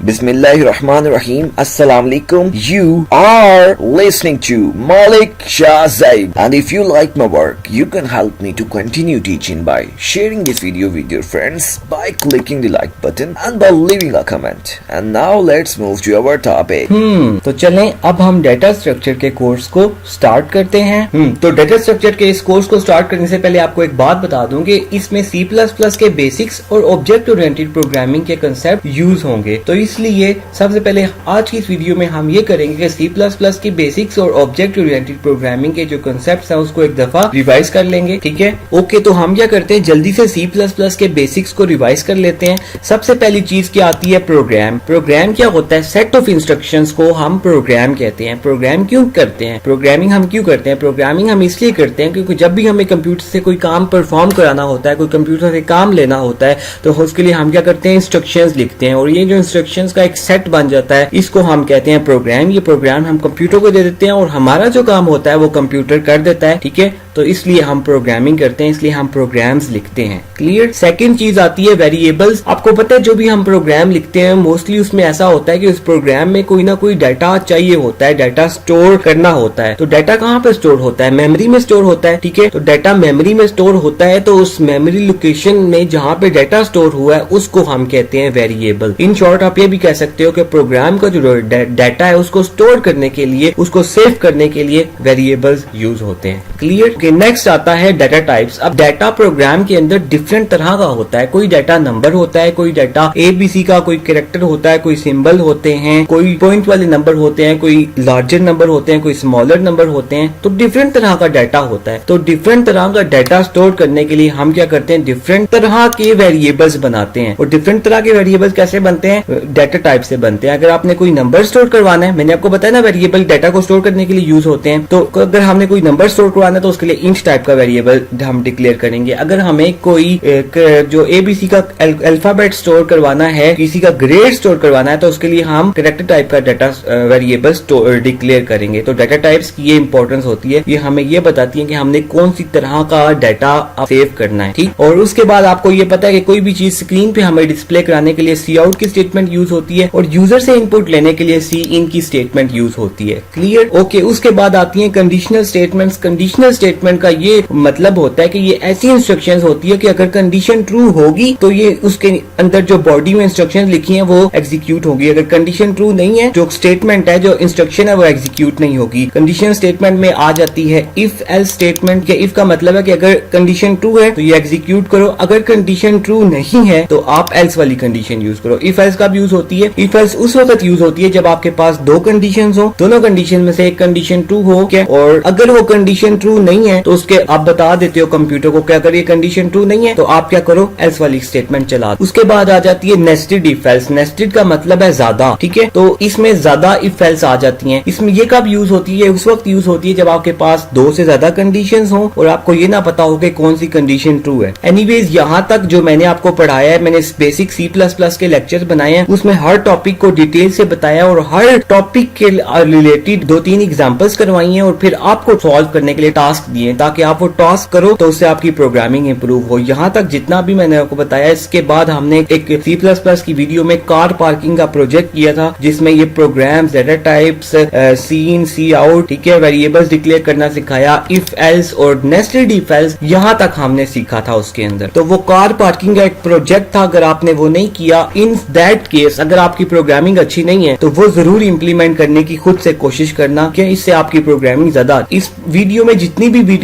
Bismillahirrahmanirrahim. Assalamu alaikum. You are listening to Malik Shah Zaid. And if you like my work, you can help me to continue teaching by sharing this video with your friends, by clicking the like button and by leaving a comment. And now let's move to our topic. तो चलें अब हम data structure के course को start करते हैं। तो data structure के इस कोर्स को स्टार्ट करने से पहले आपको एक बात बता दूं कि इसमें C++ के बेसिक्स और ऑब्जेक्ट ओरिएंटेड प्रोग्रामिंग के कंसेप्ट यूज होंगे। तो इसलिए सबसे पहले आज की इस वीडियो में हम ये करेंगे कि C++ की बेसिक्स और ऑब्जेक्ट ओरिएंटेड प्रोग्रामिंग के जो कंसेप्ट हैं उसको एक दफा रिवाइज कर लेंगे। ठीक है, ओके। तो हम क्या करते हैं, जल्दी से C++ के बेसिक्स को रिवाइज कर लेते हैं। सबसे पहली चीज क्या आती है, प्रोग्राम। प्रोग्राम क्या होता है, सेट ऑफ इंस्ट्रक्शंस को हम प्रोग्राम कहते हैं। प्रोग्राम क्यों करते हैं, प्रोग्रामिंग हम क्यों करते हैं, प्रोग्रामिंग हम इसलिए करते हैं क्योंकि जब भी हमें कंप्यूटर से कोई काम परफॉर्म कराना होता है, कोई कंप्यूटर से काम लेना होता है, तो उसके लिए हम क्या करते हैं, इंस्ट्रक्शंस लिखते हैं। और ये जो इंस्ट्रक्शंस का एक सेट बन जाता है, इसको हम कहते हैं प्रोग्राम। ये प्रोग्राम हम कंप्यूटर को दे देते हैं और हमारा जो काम होता है वो कंप्यूटर कर देता है। ठीक है, तो इसलिए हम प्रोग्रामिंग करते हैं, इसलिए हम प्रोग्राम्स लिखते हैं। क्लियर। सेकंड चीज आती है वेरिएबल्स। आपको पता है जो भी हम प्रोग्राम लिखते हैं मोस्टली उसमें ऐसा होता है कि उस प्रोग्राम में कोई ना कोई डाटा चाहिए होता है, डाटा स्टोर करना होता है। तो डाटा कहाँ पे स्टोर होता है, मेमोरी में स्टोर होता है। ठीक है, तो डाटा मेमोरी में स्टोर होता है, तो उस मेमोरी लोकेशन में जहाँ पे डाटा स्टोर हुआ है उसको हम कहते हैं वेरिएबल। इन शॉर्ट आप ये भी कह सकते हो कि प्रोग्राम का जो डाटा है उसको स्टोर करने के लिए, उसको सेव करने के लिए वेरिएबल्स यूज होते हैं। क्लियर। नेक्स्ट आता है डाटा टाइप्स। अब डाटा प्रोग्राम के अंदर डिफरेंट तरह का होता है। कोई डाटा नंबर होता है, कोई डाटा ABC का, कोई कैरेक्टर होता है, कोई सिंबल होते हैं, कोई पॉइंट वाले नंबर होते हैं, कोई लार्जर नंबर होते हैं, कोई स्मॉलर नंबर होते हैं। तो डिफरेंट तरह का डाटा होता है। तो डिफरेंट तरह का डाटा स्टोर करने के लिए हम क्या करते हैं, डिफरेंट तरह के वेरिएबल्स बनाते हैं। और डिफरेंट तरह के वेरिएबल्स कैसे बनते हैं, डाटा टाइप से बनते हैं। अगर आपने कोई नंबर स्टोर करवाना है, मैंने आपको बताया ना वेरिएबल डाटा को स्टोर करने के लिए यूज होते हैं। तो अगर हमने कोई नंबर स्टोर करवाना है तो उसके लिए इंट टाइप का वेरिएबल हम डिक्लेयर करेंगे। अगर हमें कोई जो ABC का अल्फाबेट स्टोर करवाना है, किसी का ग्रेड स्टोर करवाना है, तो उसके लिए हम कैरेक्टर टाइप का डाटा वेरिएबल डिक्लेयर करेंगे। तो डाटा टाइप्स की ये इंपॉर्टेंस होती है, ये हमें ये बताती है कि हमने कौन सी तरह का डाटा सेव करना है। ठीक। और उसके बाद आपको ये पता है कि कोई भी चीज स्क्रीन पे हमें डिस्प्ले कराने के लिए Cout की स्टेटमेंट यूज होती है और यूजर से इनपुट लेने के लिए Cin की स्टेटमेंट यूज होती है। क्लियर। ओके। उसके बाद आती है कंडीशनल स्टेटमेंट्स। कंडीशनल स्टेटमेंट का ये मतलब होता है कि ये ऐसी इंस्ट्रक्शंस होती है कि अगर कंडीशन ट्रू होगी तो ये उसके अंदर जो बॉडी में इंस्ट्रक्शंस लिखी हैं वो एग्जीक्यूट होगी। अगर कंडीशन ट्रू नहीं है, जो स्टेटमेंट है, जो इंस्ट्रक्शन है, वो एग्जीक्यूट नहीं होगी। कंडीशन स्टेटमेंट में आ जाती है इफ एल्स स्टेटमेंट के। इफ का मतलब है कि अगर कंडीशन ट्रू है तो ये एग्जीक्यूट करो, अगर कंडीशन ट्रू नहीं है तो आप एल्स वाली कंडीशन यूज करो। इफ एल्स कब यूज होती है, इफ एल्स उस वक्त यूज होती है जब आपके पास दो कंडीशंस हो, दोनों कंडीशन में से एक कंडीशन ट्रू हो क्या, और अगर वो कंडीशन ट्रू नहीं है तो उसके आप बता देते हो कंप्यूटर को क्या, अगर ये कंडीशन ट्रू नहीं है तो आप क्या करो, एल्स वाली स्टेटमेंट चला। उसके बाद आ जाती है नेस्टेड इफ एल्स। नेस्टेड का मतलब है ज्यादा। ठीक है, तो इसमें ज्यादा इफ एल्स आ जाती हैं। इसमें ये कब यूज होती है, उस वक्त यूज होती है जब आपके पास दो से ज्यादा कंडीशंस हो और आपको ये ना पता हो कि कौन सी कंडीशन ट्रू है। एनीवेज यहाँ तक जो मैंने आपको पढ़ाया है, मैंने बेसिक C++ के लेक्चर बनाए हैं, उसमें हर टॉपिक को डिटेल से बताया और हर टॉपिक के रिलेटेड 2-3 एग्जांपल्स करवाई हैं और फिर आपको सॉल्व करने के लिए टास्क दिए ताकि आप वो टास्क करो तो उससे आपकी प्रोग्रामिंग इंप्रूव हो। यहाँ तक जितना भी मैंने आपको बताया, इसके बाद हमने एक C++ की वीडियो में कार पार्किंग का प्रोजेक्ट किया था जिसमें ये programs, data types, Cin, Cout, ठीक है, वेरिएबल्स डिक्लेयर करना सिखाया, इफ एल्स और नेस्टेड इफ एल्स यहाँ तक हमने सीखा था उसके अंदर। तो वो कार पार्किंग का एक प्रोजेक्ट था, अगर आपने वो नहीं किया, इन दैट केस अगर आपकी प्रोग्रामिंग अच्छी नहीं है तो वो जरूर इंप्लीमेंट करने की खुद से कोशिश करना कि इससे आपकी प्रोग्रामिंग ज्यादा। इस वीडियो में जितनी भी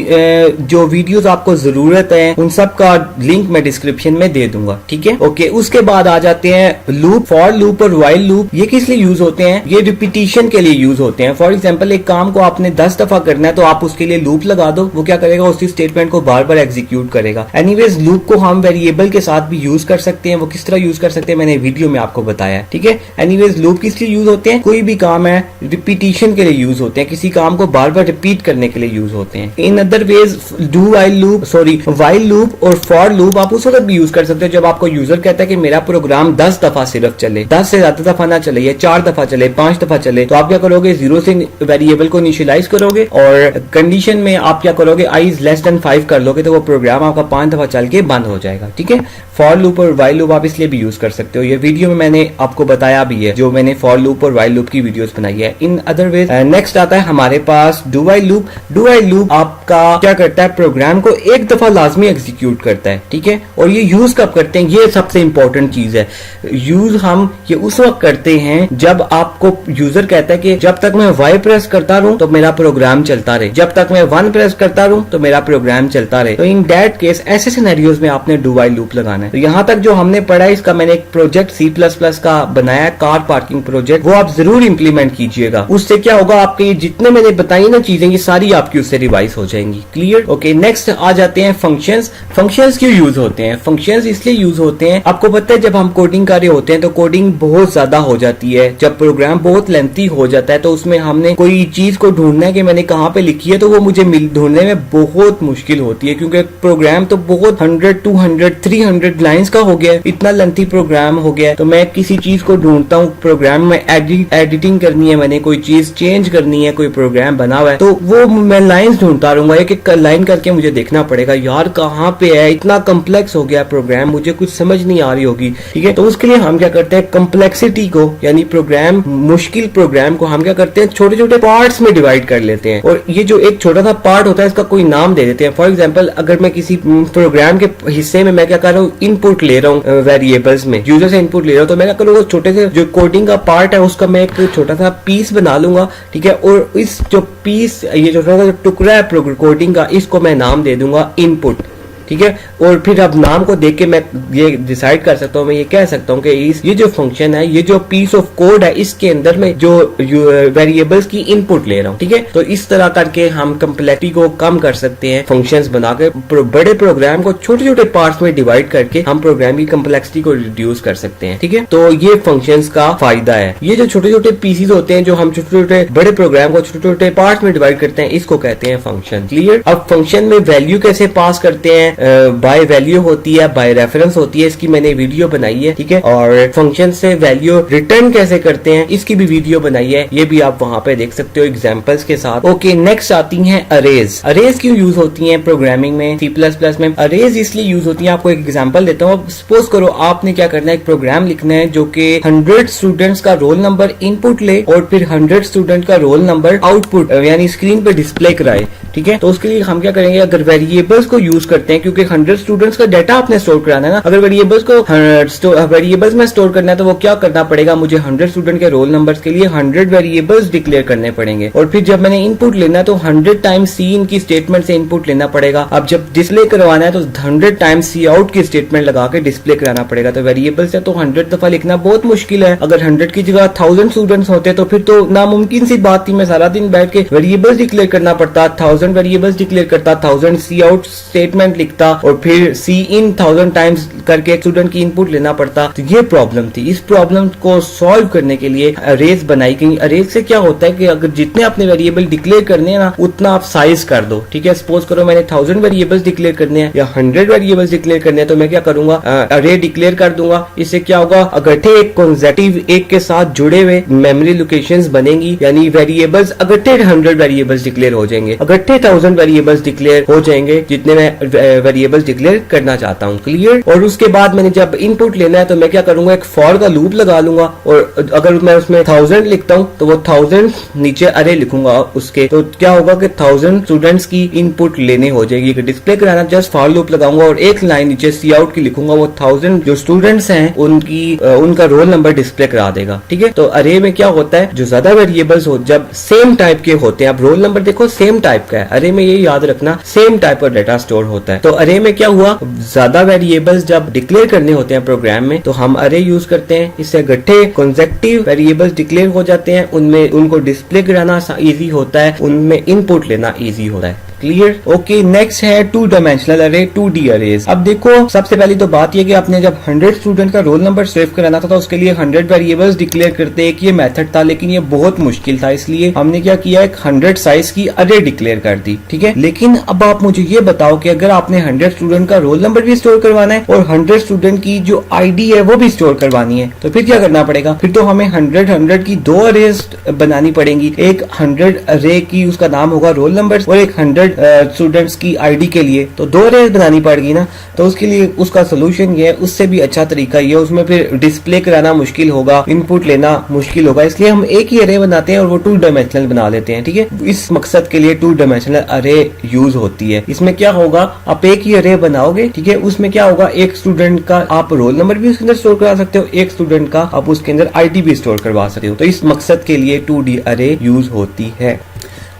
जो वीडियोस आपको जरूरत है उन सब का लिंक मैं डिस्क्रिप्शन में दे दूंगा। ठीक है, ओके। उसके बाद आ जाते हैं लूप, फॉर लूप और व्हाइल लूप। ये किस लिए यूज होते हैं, ये रिपीटिशन के लिए यूज होते हैं। फॉर एग्जांपल एक काम को आपने 10 दफा करना है तो आप उसके लिए लूप लगा दो, वो क्या करेगा, उसी स्टेटमेंट को बार बार एग्जीक्यूट करेगा। एनीवेज लूप को हम वेरिएबल के साथ भी यूज कर सकते हैं। वो किस तरह यूज कर सकते हैं मैंने वीडियो में आपको बताया। ठीक है, एनीवेज लूप किस लिए यूज होते हैं, कोई भी काम है रिपीटिशन के लिए यूज होते हैं, किसी काम को बार बार रिपीट करने के लिए यूज होते हैं। इन other veg do while loop, while loop और फॉर लूप आप उस वक्त भी यूज कर सकते हो जब आपको यूजर कहता है कि मेरा प्रोग्राम 10 दफा सिर्फ चले, 10 से ज्यादा दफा ना चले, या 4 दफा चले, 5 दफा चले, तो आप क्या करोगे, 0 से वेरिएबल को इनिशियलाइज करोगे और कंडीशन में आप क्या करोगे, i is less than 5 कर लोगे तो वो प्रोग्राम आपका 5 दफा चल के बंद हो जाएगा। ठीक है, फॉर लूप और वाइल लूप आप इसलिए भी यूज कर सकते हो, ये वीडियो में मैंने आपको बताया भी है, जो मैंने फॉर लूप और वाइल लूप की वीडियोस बनाई है। इन अदर वेज नेक्स्ट आता है हमारे पास do while loop. Do while loop आपका क्या करता है, प्रोग्राम को एक दफा लाजमी एग्जीक्यूट करता है, ठीक है। और ये यूज कब करते हैं, ये सबसे इंपॉर्टेंट चीज है। यूज हम ये उस वक्त करते हैं जब आपको यूजर कहता है कि जब तक मैं वाई प्रेस करता रहूं तो मेरा प्रोग्राम चलता रहे, जब तक मैं 1 प्रेस करता रहूं तो मेरा प्रोग्राम चलता रहे। तो इन दैट केस ऐसे सिनेरियोज में आपने डू वाइल लूप लगाना है। तो यहाँ तक जो हमने पढ़ा है इसका मैंने एक प्रोजेक्ट C++ का बनाया है, कार पार्किंग प्रोजेक्ट, वो आप जरूर इंप्लीमेंट कीजिएगा। उससे क्या होगा, आपके ये जितने मैंने बताई ना चीजें, ये सारी आपकी उससे रिवाइज हो जाएंगी। क्लियर? ओके, नेक्स्ट आ जाते हैं फंक्शंस। फंक्शंस क्यों यूज होते हैं? फंक्शंस इसलिए यूज होते हैं, आपको पता है जब हम कोडिंग कर रहे होते हैं तो कोडिंग बहुत ज्यादा हो जाती है, जब प्रोग्राम बहुत लेंथी हो जाता है तो उसमें हमने कोई चीज को ढूंढना है कि मैंने कहाँ पे लिखी है, तो वो मुझे ढूंढने में बहुत मुश्किल होती है, क्योंकि प्रोग्राम तो बहुत 100, 200, 300 लाइंस का हो गया है, इतना लेंथी प्रोग्राम हो गया है। तो मैं किसी चीज को ढूंढता हूँ, प्रोग्राम में एडिटिंग करनी है, मैंने कोई चीज चेंज करनी है, कोई प्रोग्राम बना हुआ है, तो वो मैं लाइंस ढूंढता रहूंगा, एक एक लाइन करके मुझे देखना पड़ेगा यार कहाँ पे है, इतना कम्प्लेक्स हो गया प्रोग्राम, मुझे कुछ समझ नहीं आ रही होगी, ठीक है। तो उसके लिए हम क्या करते हैं, कम्प्लेक्सिटी को यानी प्रोग्राम, मुश्किल प्रोग्राम को हम क्या करते हैं, छोटे छोटे पार्ट्स में डिवाइड कर लेते हैं, और ये जो एक छोटा सा पार्ट होता है इसका कोई नाम दे देते हैं। फॉर एग्जांपल, अगर मैं किसी प्रोग्राम के हिस्से में मैं क्या कर रहा हूँ, इनपुट ले रहा हूँ वेरिएबल्स में, यूजर से इनपुट ले रहा हूँ, तो मैं क्या करूँगा, छोटे से जो कोडिंग का पार्ट है उसका मैं एक छोटा सा पीस बना लूंगा, ठीक है। और इस जो पीस, ये जो छोटा सा टुकड़ा है कोडिंग का, इसको मैं नाम दे दूंगा इनपुट, ठीक है। और फिर अब नाम को देख के मैं ये डिसाइड कर सकता हूँ, मैं ये कह सकता हूँ कि ये जो फंक्शन है, ये जो पीस ऑफ कोड है, इसके अंदर में जो वेरिएबल्स की इनपुट ले रहा हूँ, ठीक है। तो इस तरह करके हम कंप्लेक्सिटी को कम कर सकते हैं, फंक्शंस बना के बड़े प्रोग्राम को छोटे छोटे पार्ट्स में डिवाइड करके हम प्रोग्राम की कंप्लेक्सिटी को रिड्यूस कर सकते हैं, ठीक है। तो ये फंक्शंस का फायदा है। ये जो छोटे छोटे पीसेस होते हैं, जो हम छोटे छोटे बड़े प्रोग्राम को छोटे छोटे पार्ट्स में डिवाइड करते हैं, इसको कहते हैं फंक्शन। क्लियर? अब फंक्शन में वैल्यू कैसे पास करते हैं, बाय वैल्यू होती है, बाय रेफरेंस होती है, इसकी मैंने वीडियो बनाई है, ठीक है। और फंक्शन से वैल्यू रिटर्न कैसे करते हैं, इसकी भी वीडियो बनाई है, ये भी आप वहां पे देख सकते हो एग्जांपल्स के साथ। ओके, नेक्स्ट आती हैं अरेज। अरेज क्यों यूज होती हैं प्रोग्रामिंग में, C++ में? अरेज इसलिए यूज होती है, आपको एक एग्जांपल देता हूँ। सपोज करो आपने क्या करना है, एक प्रोग्राम लिखना है जो कि 100 स्टूडेंट्स का रोल नंबर इनपुट ले और फिर 100 स्टूडेंट का रोल नंबर आउटपुट यानी स्क्रीन पे डिस्प्ले कराए, ठीक है। तो उसके लिए हम क्या करेंगे, अगर वेरिएबल्स को यूज करते हैं, क्योंकि 100 स्टूडेंट्स का डाटा आपने स्टोर कराना है ना, अगर वेरिएबल्स को वेरिएबल्स में स्टोर करना है तो वो क्या करना पड़ेगा, मुझे 100 स्टूडेंट के रोल नंबर्स के लिए 100 वेरिएबल्स डिक्लेयर करने पड़ेंगे, और फिर जब मैंने इनपुट लेना है तो 100 टाइम्स सी इन की स्टेटमेंट से इनपुट लेना पड़ेगा। अब जब डिस्प्ले करवाना है तो 100 टाइम्स सी आउट की स्टेटमेंट लगा के डिस्प्ले कराना पड़ेगा। तो वेरिएबल्स है तो 100 दफा लिखना बहुत मुश्किल है। अगर 100 की जगह 1000 स्टूडेंट्स होते तो फिर तो नामुमकिन सी बात थी, मैं सारा दिन बैठ के वेरिएबल्स डिक्लेयर करना पड़ता, 1000 वेरिएबल्स डिक्लेयर करता, 1000 सी आउट स्टेटमेंट लिखता और फिर सी इन 1000 टाइम्स करके स्टूडेंट की इनपुट लेना पड़ता। तो ये प्रॉब्लम थी। इस प्रॉब्लम को सॉल्व करने के लिए अरेज बनाई गई। अरेज से क्या होता है कि अगर जितने अपने वेरिएबल डिक्लेयर करने हैं ना, उतना आप साइज कर दो, ठीक है। सपोज करो मैंने 1000 वेरिएबल्स डिक्लेयर करने हैं या 100 वेरिएबल्स डिक्लेयर करने हैं, तो मैं क्या करूंगा, अरे डिक्लेयर कर दूंगा। इससे क्या होगा, अगट्ठे एक कंसेक्यूटिव एक के साथ जुड़े हुए मेमोरी लोकेशंस बनेंगी, यानी वेरिएबल्स अगट्ठे 100 वेरिएबल्स डिक्लेयर हो जाएंगे, अगट्ठे 1000 वेरिएबल्स डिक्लेयर हो जाएंगे, जितने मैं वेरिएबल्स डिक्लेयर करना चाहता हूँ। क्लियर? और उसके बाद मैंने जब इनपुट लेना है तो मैं क्या करूंगा, एक फॉर का लूप लगा लूंगा, और अगर मैं उसमें 1000 लिखता हूँ तो वो 1000 नीचे अरे लिखूंगा उसके, तो क्या होगा कि 1000 स्टूडेंट्स की इनपुट लेने हो जाएगी। डिस्प्ले कराना जस्ट फॉर लूप लगाऊंगा और एक लाइन नीचे सी आउट की लिखूंगा, वो 1000 जो स्टूडेंट्स हैं उनका रोल नंबर डिस्प्ले करा देगा, ठीक है। तो अरे में क्या होता है, जो ज्यादा वेरिएबल्स हो जब सेम टाइप के होते हैं, अब रोल नंबर देखो सेम टाइप का है, अरे में ये याद रखना सेम टाइप का डाटा स्टोर होता है। तो अरे में क्या हुआ, ज्यादा वेरिएबल्स जब डिक्लेयर करने होते हैं प्रोग्राम में तो हम अरे यूज करते हैं, इससे गट्ठे कंसेक्यूटिव वेरिएबल्स डिक्लेयर हो जाते हैं, उनमें उनको डिस्प्ले कराना इजी होता है, उनमें इनपुट लेना इजी होता है। क्लियर? ओके, नेक्स्ट है 2 डायमेंशनल अरे, 2D अरेज। अब देखो सबसे पहली तो बात ये कि आपने जब 100 स्टूडेंट का रोल नंबर सेव कराना था तो उसके लिए 100 वेरिएबल्स डिक्लेयर करते एक ये मेथड था, लेकिन ये बहुत मुश्किल था, इसलिए हमने क्या किया, एक 100 साइज की अरे डिक्लेयर कर दी, ठीक है। लेकिन अब आप मुझे ये बताओ कि अगर आपने 100 स्टूडेंट का रोल नंबर भी स्टोर करवाना है और 100 स्टूडेंट की जो आईडी है वो भी स्टोर करवानी है, तो फिर क्या करना पड़ेगा, फिर तो हमें 100 की 2 अरेज बनानी पड़ेंगी। एक 100 अरे की उसका नाम होगा रोल नंबर और एक 100 स्टूडेंट्स की आईडी के लिए, तो 2 अरेज बनानी पड़ेगी ना। तो उसके लिए उसका सोल्यूशन ये है, उससे भी अच्छा तरीका ये, उसमें फिर डिस्प्ले कराना मुश्किल होगा, इनपुट लेना मुश्किल होगा, इसलिए हम एक ही अरे बनाते हैं और वो 2 डायमेंशनल बना लेते हैं। ठीक है, इस मकसद के लिए 2 डायमेंशनल अरे यूज होती है। इसमें क्या होगा, आप एक ही अरे बनाओगे, ठीक है, उसमें क्या होगा, एक स्टूडेंट का आप रोल नंबर भी उसके अंदर स्टोर करा सकते हो, एक स्टूडेंट का आप उसके अंदर आईडी भी स्टोर करवा सकते हो। तो इस मकसद के लिए 2D अरे यूज होती है।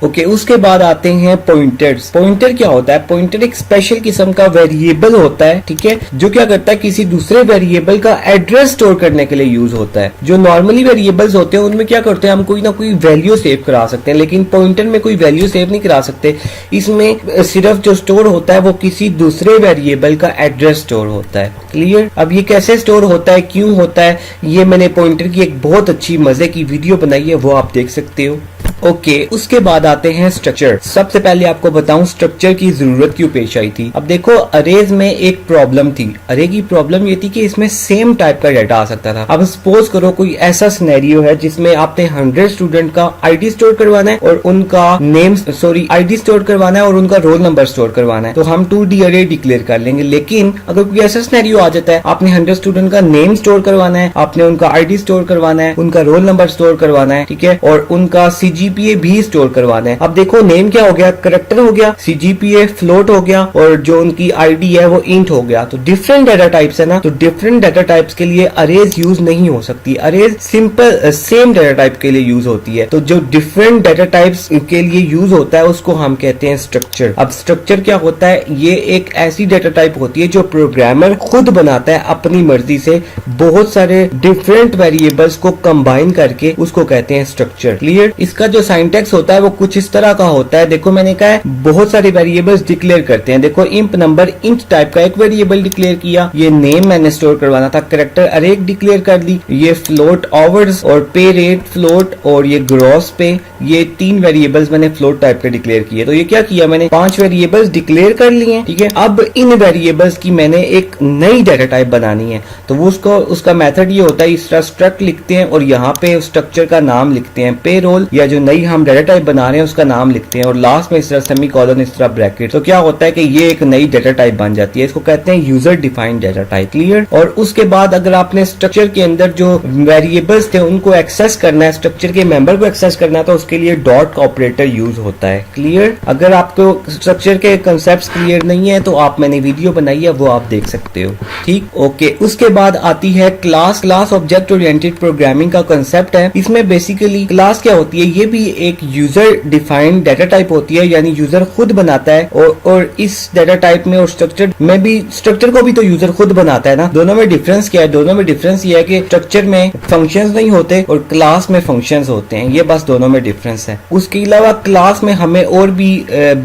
ओके, उसके बाद आते हैं पॉइंटर्स। पॉइंटर क्या होता है? पॉइंटर एक स्पेशल किस्म का वेरिएबल होता है, ठीक है, जो क्या करता है, किसी दूसरे वेरिएबल का एड्रेस स्टोर करने के लिए यूज होता है। जो नॉर्मली वेरिएबल्स होते हैं उनमें क्या करते हैं, हम कोई ना कोई वैल्यू सेव करा सकते हैं, लेकिन पॉइंटर में कोई वैल्यू सेव नहीं करा सकते। इसमें सिर्फ जो स्टोर होता है वो किसी दूसरे वेरिएबल का एड्रेस स्टोर होता है। क्लियर? अब ये कैसे स्टोर होता है, क्यों होता है, ये मैंने पॉइंटर की एक बहुत अच्छी मजे की वीडियो बनाई है, वो आप देख सकते हो। ओके, उसके बाद आते हैं स्ट्रक्चर। सबसे पहले आपको बताऊं स्ट्रक्चर की जरूरत क्यों पेश आई थी। अब देखो, अरेज में एक प्रॉब्लम थी। अरे की प्रॉब्लम ये थी कि इसमें सेम टाइप का डाटा आ सकता था। अब सपोज करो कोई ऐसा सिनेरियो है जिसमें आपने 100 स्टूडेंट का आईडी स्टोर करवाना है और उनका आईडी स्टोर करवाना है और उनका रोल नंबर स्टोर करवाना है, तो हम 2D अरे डिक्लेयर कर लेंगे। लेकिन अगर कोई ऐसा सिनेरियो आ जाता है, आपने 100 स्टूडेंट का नेम स्टोर करवाना है, आपने उनका आईडी स्टोर करवाना है, उनका रोल नंबर स्टोर करवाना है, ठीक है, और उनका CGPA भी स्टोर करवाना है। अब देखो, नेम क्या हो गया, करेक्टर हो गया, CGPA फ्लोट हो गया, और जो उनकी आईडी है वो इंट हो गया। तो डिफरेंट डाटा टाइप्स है ना, तो डिफरेंट डाटा टाइप्स के लिए अरेज यूज नहीं हो सकती। Arrays simple same data type के लिए यूज होती है। तो जो डिफरेंट डाटा टाइप्स के लिए यूज होता है उसको हम कहते हैं स्ट्रक्चर। अब स्ट्रक्चर क्या होता है, ये एक ऐसी डाटा टाइप होती है जो प्रोग्रामर खुद बनाता है अपनी मर्जी से, बहुत सारे डिफरेंट वेरिएबल्स को कंबाइन करके, उसको कहते हैं स्ट्रक्चर। क्लियर? इसका जो सिंटैक्स होता है वो कुछ इस तरह का होता है। देखो, मैंने कहा है बहुत सारे वेरिएबल्स डिक्लेयर करते हैं। देखो, इंप नंबर इंट टाइप का एक वेरिएबल डिक्लेयर किया, ये नेम मैंने स्टोर करवाना था, करेक्टर अरे डिक्लेयर कर दी, ये फ्लोट आवर्स और पे रेट फ्लोट और ये ग्रॉस पे, ये 3 वेरिएबल्स मैंने फ्लोट टाइप के डिक्लेयर किए। तो ये क्या किया, मैंने 5 वेरिएबल्स डिक्लेयर कर लिए, ठीक है। अब इन वेरिएबल्स की मैंने एक नई डाटा टाइप बनानी है, तो वो उसका मेथड ये होता है, इस तरह स्ट्रक्ट लिखते हैं और यहाँ पे स्ट्रक्चर का नाम लिखते हैं, पे रोल, या जो नई हम डाटा टाइप बना रहे हैं उसका नाम लिखते हैं, और लास्ट में इस तरह सेमीकोलन, इस तरह ब्रैकेट। तो क्या होता है कि ये एक नई डाटा टाइप बन जाती है, इसको कहते हैं user defined data type. Clear? और उसके बाद अगर आपने स्ट्रक्चर के अंदर जो वेरिएबल्स थे उनको एक्सेस करना है, स्ट्रक्चर के मेंबर को एक्सेस करना है, तो उसके लिए डॉट का ऑपरेटर यूज होता है। क्लियर? अगर आपको स्ट्रक्चर के कंसेप्ट क्लियर नहीं है तो आप, मैंने वीडियो बनाई है, वो आप देख सकते हो। ठीक, ओके। उसके बाद आती है class. Class object oriented programming का कंसेप्ट है। इसमें बेसिकली क्लास क्या होती है, ये भी एक यूजर डिफाइंड डाटा टाइप होती है, यानी यूजर खुद बनाता है, और इस डाटा टाइप में और स्ट्रक्चर में भी, स्ट्रक्चर को भी तो यूजर खुद बनाता है ना। दोनों में डिफरेंस क्या है? दोनों में डिफरेंस ये है कि स्ट्रक्चर में फंक्शंस नहीं होते और क्लास में फंक्शंस होते हैं, ये बस दोनों में डिफरेंस है। उसके अलावा क्लास में हमें और भी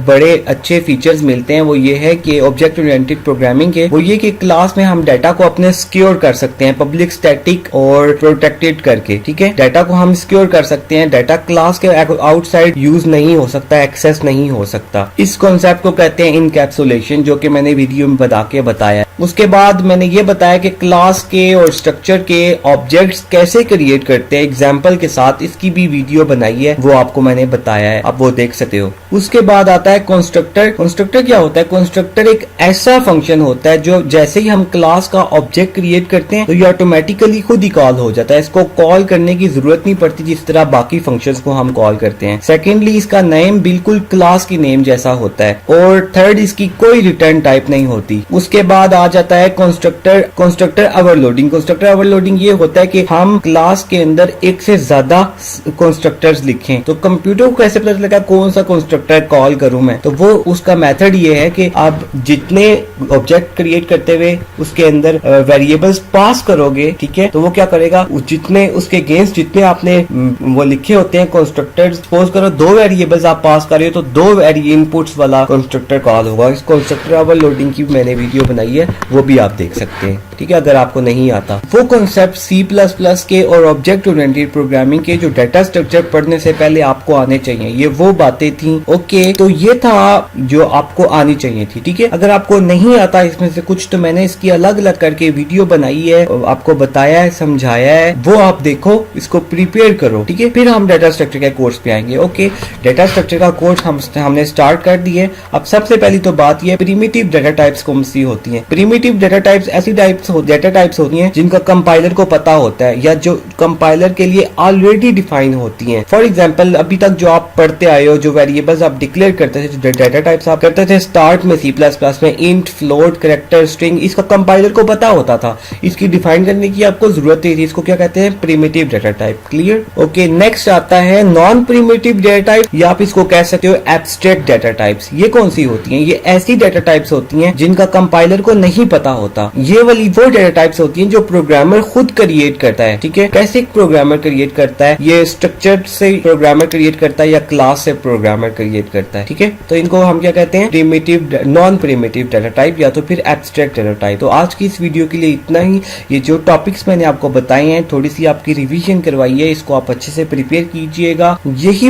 बड़े अच्छे फीचर्स मिलते हैं, वो ये है कि ऑब्जेक्ट ओरिएंटेड प्रोग्रामिंग के, वो ये कि क्लास में हम डाटा को अपने सिक्योर कर सकते हैं, पब्लिक, स्टैटिक और प्रोटेक्टेड करके, ठीक है। डाटा को हम सिक्योर कर सकते हैं, डाटा क्लास के आउटसाइड यूज नहीं हो सकता, एक्सेस नहीं हो सकता। इस कॉन्सेप्ट को कहते हैं इनकैप्सुलेशन, जो कि मैंने वीडियो में बताया। उसके बाद मैंने ये बताया कि क्लास के और स्ट्रक्चर के ऑब्जेक्ट्स कैसे क्रिएट करते हैं, एग्जाम्पल के साथ, इसकी भी वीडियो बनाई है, वो आपको मैंने बताया है, आप वो देख सकते हो। उसके बाद आता है कंस्ट्रक्टर। कंस्ट्रक्टर क्या होता है? कंस्ट्रक्टर एक ऐसा फंक्शन होता है जो जैसे ही हम क्लास का ऑब्जेक्ट क्रिएट करते हैं तो ये ऑटोमेटिकली खुद ही कॉल हो जाता है, इसको कॉल करने की जरूरत नहीं पड़ती जिस तरह बाकी फंक्शंस को हम कॉल करते हैं। सेकेंडली, इसका नेम बिल्कुल क्लास की नेम जैसा होता है, और थर्ड, इसकी कोई रिटर्न टाइप नहीं होती। उसके बाद आ जाता है कंस्ट्रक्टर ओवरलोडिंग। कंस्ट्रक्टर ओवरलोडिंग ये होता है कि हम क्लास के अंदर एक से ज्यादा कंस्ट्रक्टर्स लिखें, तो कंप्यूटर को कैसे पता चलेगा कौन सा कंस्ट्रक्टर कॉल करूं मैं, तो वो उसका मेथड ये है कि आप जितने ऑब्जेक्ट क्रिएट करते हुए उसके अंदर वेरिएबल्स पास करोगे, ठीक है, तो वो क्या करेगा, जितने उसके अगेंस्ट जितने आपने वो लिखे होते हैं कंस्ट्रक्टर्स, सपोज करो 2 वेरिएबल्स आप पास कर रहे हो तो 2 इनपुट्स वाला कंस्ट्रक्टर कॉल होगा। इस कंस्ट्रक्टर ओवरलोडिंग की मैंने वीडियो बनाई है, वो भी आप देख सकते हैं। ठीक है, अगर आपको नहीं आता। वो कॉन्सेप्ट C++ के और ऑब्जेक्ट ओरिएंटेड प्रोग्रामिंग के जो डाटा स्ट्रक्चर पढ़ने से पहले आपको आने चाहिए, ये वो बातें थी। ओके, तो ये था जो आपको आनी चाहिए थी। ठीक है, अगर आपको नहीं आता इसमें से कुछ तो मैंने इसकी अलग अलग करके वीडियो बनाई है, आपको बताया है, समझाया है, वो आप देखो, इसको प्रिपेयर करो। ठीक है, फिर हम डाटा स्ट्रक्चर के कोर्स पे आएंगे। ओके, डाटा स्ट्रक्चर का कोर्स हमने स्टार्ट कर दिए। अब सबसे पहली तो बात ये प्रिमिटिव डाटा टाइप्स कौन सी होती हैं। प्रिमिटिव डाटा टाइप्स ऐसी डाटा टाइप्स होती हैं जिनका कंपाइलर को पता होता है या जो कंपाइलर के लिए ऑलरेडी डिफाइन होती हैं। फॉर एग्जांपल, अभी तक जो आप पढ़ते आए हो, जो वेरिएबल्स आप डिक्लेयर करते थे, जो डाटा टाइप्स आप करते थे स्टार्ट में C++ में, इंट, फ्लोट, कैरेक्टर, स्ट्रिंग, इसका कंपाइलर को पता होता था, इसकी डिफाइन करने की आपको जरूरत नहीं थी। इसको क्या कहते हैं? Primitive data type. Clear? Okay, next आता है नॉन प्रिमिटिव डाटा टाइप, या आप इसको कह सकते हो एब्स्ट्रैक्ट डाटा टाइप्स। ये कौन सी होती हैं? ये ऐसी डाटा टाइप्स होती हैं जिनका कंपाइलर को नहीं पता होता। ये वाली वो डाटा टाइप्स होती हैं जो प्रोग्रामर खुद क्रिएट करता है। ठीक है, कैसे प्रोग्रामर क्रिएट करता है? ये स्ट्रक्चर से प्रोग्रामर क्रिएट करता है या क्लास से प्रोग्रामर क्रिएट करता है। ठीक है, तो इनको हम क्या कहते हैं? Primitive, non primitive data type या तो फिर एब्स्ट्रैक्ट डाटा टाइप। तो आज की इस वीडियो के लिए इतना ही। ये जो टॉपिक्स मैंने आपको बताए हैं, थोड़ी सी आपकी रिवीजन करवाई है, इसको आप अच्छे से प्रिपेयर कीजिएगा। यही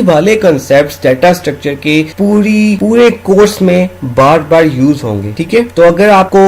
वाले कंसेप्ट डाटा स्ट्रक्चर के पूरे कोर्स में बार बार यूज होंगे। ठीक है, तो अगर आपको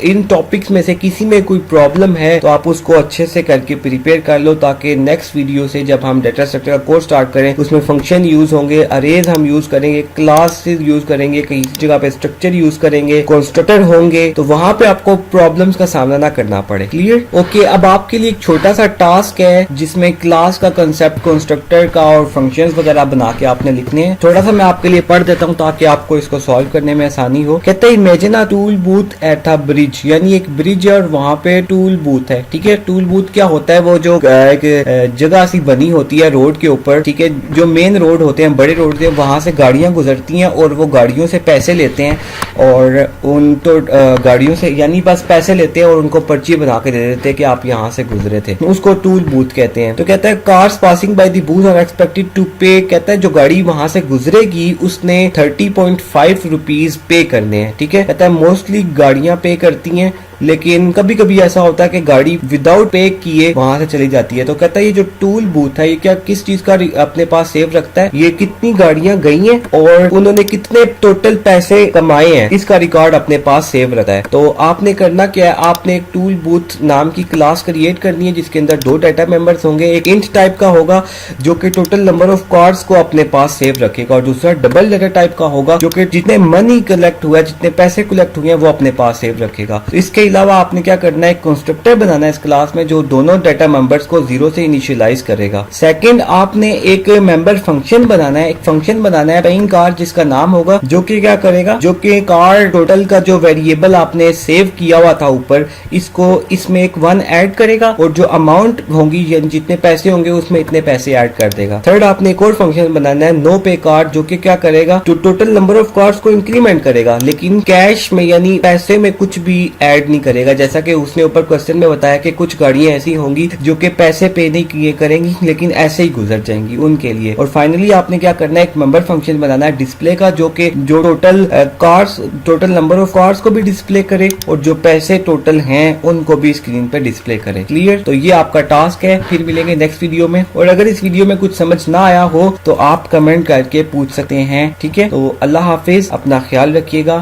इन टॉपिक्स में से किसी में कोई प्रॉब्लम है तो आप उसको अच्छे से करके प्रिपेयर कर लो, ताकि नेक्स्ट वीडियो से जब हम डाटा स्ट्रक्चर का कोर्स स्टार्ट करें उसमें फंक्शन यूज होंगे, अरेज हम यूज करेंगे, क्लासेस यूज करेंगे, कई जगह पे स्ट्रक्चर यूज करेंगे, कंस्ट्रक्टर होंगे, तो वहां पे आपको प्रॉब्लम्स का सामना ना करना पड़े। क्लियर? ओके, अब आपके लिए एक छोटा सा टास्क है जिसमें क्लास का कंसेप्ट, कंस्ट्रक्टर का और फंक्शंस वगैरह बना के आपने लिखने हैं। थोड़ा सा मैं आपके लिए पढ़ देता हूँ ताकि आपको इसको सॉल्व करने में आसानी हो। कहते हैं imagine a tool booth at a bridge, यानी एक ब्रिज है और वहां पे टूल बूथ है। ठीक है, टूल बूथ क्या होता है? वो जो एक जगह सी बनी होती है रोड के ऊपर। ठीक है, जो मेन रोड होते हैं, बड़े रोड, वहां से गाड़ियां गुजरती हैं और वो गाड़ियों से पैसे लेते हैं और उन तो गाड़ियों से यानी बस पैसे लेते हैं और उनको पर्ची बना के दे देते हैं कि आप यहाँ से गुजरे थे। उसको टूल बूथ कहते हैं। तो कहता है cars passing by the booth are expected to pay, कहता है जो गाड़ी वहां से गुजरेगी उसने 30.5 रुपीज पे करने हैं। ठीक है, कहता है मोस्टली गाड़ियां पे करती हैं, लेकिन कभी कभी ऐसा होता है कि गाड़ी विदाउट पे किए वहां से चली जाती है। तो कहता है ये जो टूल बूथ है ये क्या किस चीज का अपने पास सेव रखता है? ये कितनी गाड़ियां गई हैं और उन्होंने कितने टोटल पैसे कमाए हैं, इसका रिकॉर्ड अपने पास सेव रखता है। तो आपने करना क्या है? आपने एक टूल बूथ नाम की क्लास क्रिएट करनी है जिसके अंदर दो डाटा मेंबर्स होंगे। एक इंट टाइप का होगा जो कि टोटल नंबर ऑफ कार्ड्स को अपने पास सेव रखेगा, और दूसरा डबल डाटा टाइप का होगा जो कि जितने मनी कलेक्ट हुआ है, जितने पैसे कलेक्ट हुए हैं वो अपने पास सेव रखेगा। इसके अलावा आपने क्या करना है? कंस्ट्रक्टर बनाना है इस क्लास में जो दोनों डाटा मेंबर्स को 0 से इनिशियलाइज करेगा। सेकंड, आपने एक मेंबर फंक्शन बनाना है, एक फंक्शन बनाना है पेइंग कार जिसका नाम होगा, जो कि क्या करेगा? जो कि कार टोटल का जो वेरिएबल आपने सेव किया हुआ था ऊपर, इसको इसमें एक 1 ऐड करेगा और जो अमाउंट होंगी जितने पैसे होंगे उसमें इतने पैसे ऐड कर देगा। थर्ड, आपने एक और फंक्शन बनाना है नो पे कार्ड, जो कि क्या करेगा? तो टोटल नंबर ऑफ कार्ड्स को इंक्रीमेंट करेगा, लेकिन कैश में यानी पैसे में कुछ भी ऐड नहीं करेगा। जैसा कि उसने ऊपर क्वेश्चन में बताया कि कुछ गाड़ियां ऐसी होंगी जो कि पैसे पे नहीं किए करेंगी लेकिन ऐसे ही गुजर जाएंगी उनके लिए। और फाइनली आपने क्या करना है? एक मेंबर फंक्शन बनाना है डिस्प्ले का, जो कि जो टोटल नंबर ऑफ कार्स को भी डिस्प्ले करे और जो पैसे टोटल हैं उनको भी स्क्रीन पे डिस्प्ले करे। क्लियर? तो ये आपका टास्क है। फिर मिलेंगे नेक्स्ट वीडियो में, और अगर इस वीडियो में कुछ समझ ना आया हो तो आप कमेंट करके पूछ सकते हैं। ठीक है, तो अल्लाह हाफिज, अपना ख्याल रखिएगा।